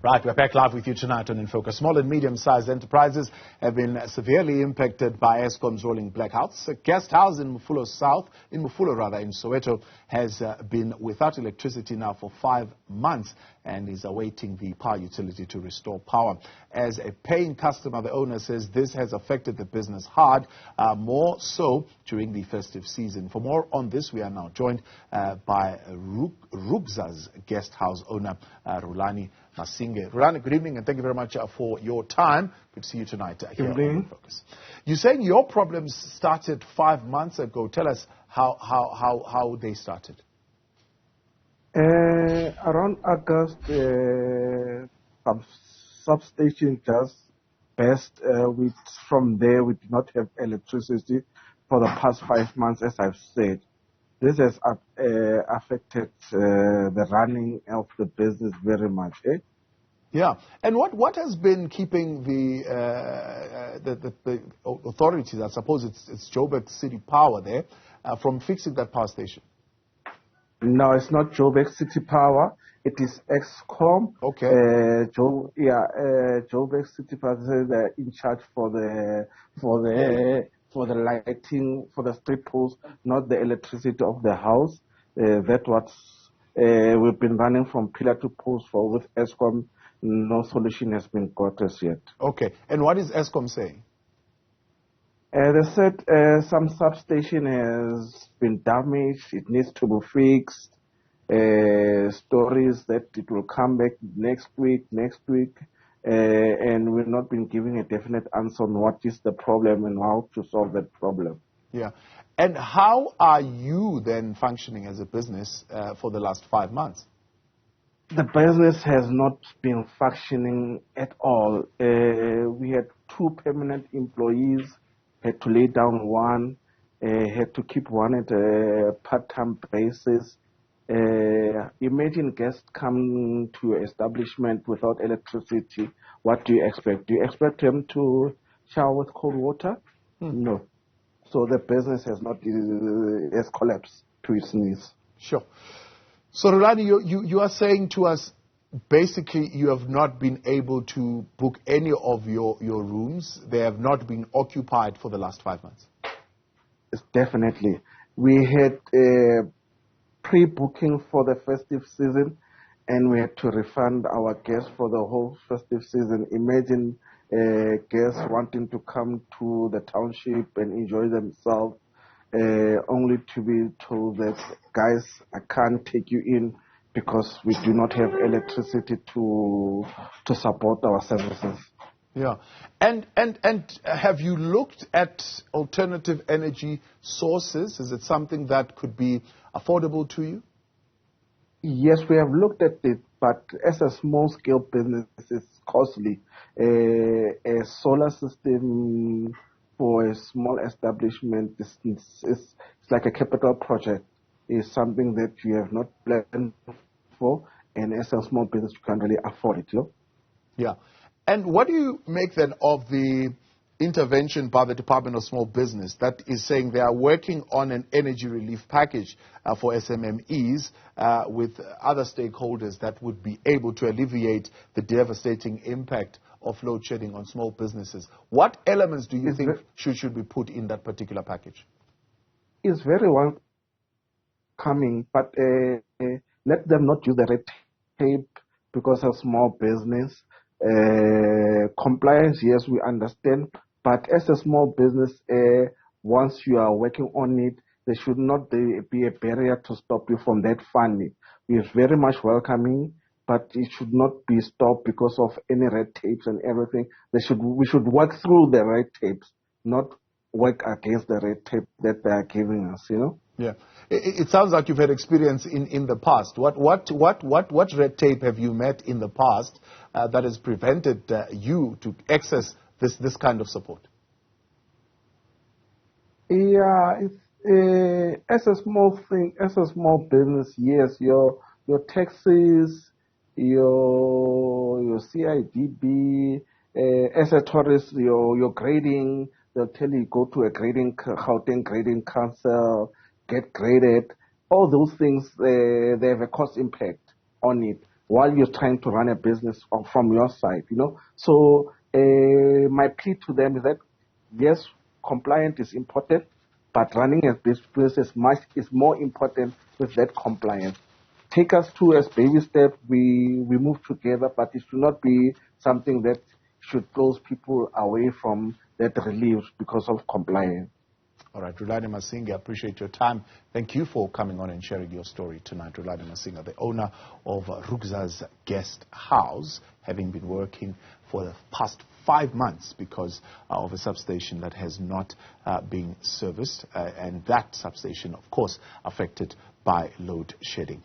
Right, we're back live with you tonight on In Focus. Small and medium-sized enterprises have been severely impacted by Eskom's rolling blackouts. A guest house in Mofolo in Soweto, has been without electricity now for 5 months and is awaiting the power utility to restore power. As a paying customer, the owner says this has affected the business hard, more so during the festive season. For more on this, we are now joined by Rukza's guest house owner, Rhulani Masinge. Rhulani, good evening, and thank you very much for your time. Good to see you tonight here on In Focus. You're saying your problems started 5 months ago. Tell us how they started. Around August, substation just burst. From there, we did not have electricity for the past 5 months, as I've said. This has affected the running of the business very much. Yeah, and what has been keeping the authorities, I suppose it's Joburg City Power there, from fixing that power station? No, it's not Joburg City Power. It is Eskom. Okay. Joburg City Power is in charge for the lighting, for the street poles, not the electricity of the house. That's what we've been running from pillar to post for with Eskom. No solution has been got as yet. Okay. And what is Eskom saying? They said some substation has been damaged. It needs to be fixed. Stories that it will come back next week. And we've not been giving a definite answer on what is the problem and how to solve that problem. Yeah. And how are you then functioning as a business for the last 5 months? The business has not been functioning at all. We had 2 permanent employees, had to lay down one, had to keep one at a part-time basis. Imagine guests coming to your establishment without electricity. What do you expect? Do you expect them to shower with cold water? No. So the business has collapsed to its knees. Sure. So Rhulani, you are saying to us, basically you have not been able to book any of your rooms. They have not been occupied for the last 5 months. Yes, definitely. We had pre-booking for the festive season, and we had to refund our guests for the whole festive season. Imagine guests wanting to come to the township and enjoy themselves, only to be told that, guys, I can't take you in because we do not have electricity to support our services. Yeah. And have you looked at alternative energy sources? Is it something that could be affordable to you? Yes, we have looked at it, but as a small-scale business, it's costly. A solar system for a small establishment is like a capital project. It's something that you have not planned for, and as a small business, you can't really afford it. Yeah. And what do you make then of the intervention by the Department of Small Business that is saying they are working on an energy relief package for SMMEs with other stakeholders that would be able to alleviate the devastating impact of load shedding on small businesses? What elements do you think should be put in that particular package? It's very well coming, but let them not use the red tape because of small business. Compliance, yes, we understand, but as a small business, once you are working on it, there should not be a barrier to stop you from that funding. We are very much welcoming, but it should not be stopped because of any red tapes and everything. We should work through the red tapes, not work against the red tape that they are giving us, Yeah. It sounds like you've had experience in the past. What red tape have you met in the past that has prevented you to access this kind of support? Yeah, it's as a small business, yes, your taxes, your CIDB, as a tourist, your grading, they'll tell you go to a Gauteng grading council, get graded. All those things, they have a cost impact on it. while you're trying to run a business from your side, you know. So my plea to them is that, yes, compliance is important, but running a business is more important with that compliance. Take us through as baby steps. We move together, but it should not be something that should close people away from that relief because of compliance. All right, Rhulani Masinge, I appreciate your time. Thank you for coming on and sharing your story tonight. Rhulani Masinge, the owner of Rukza's guest house, having been working for the past 5 months because of a substation that has not been serviced, and that substation, of course, affected by load shedding.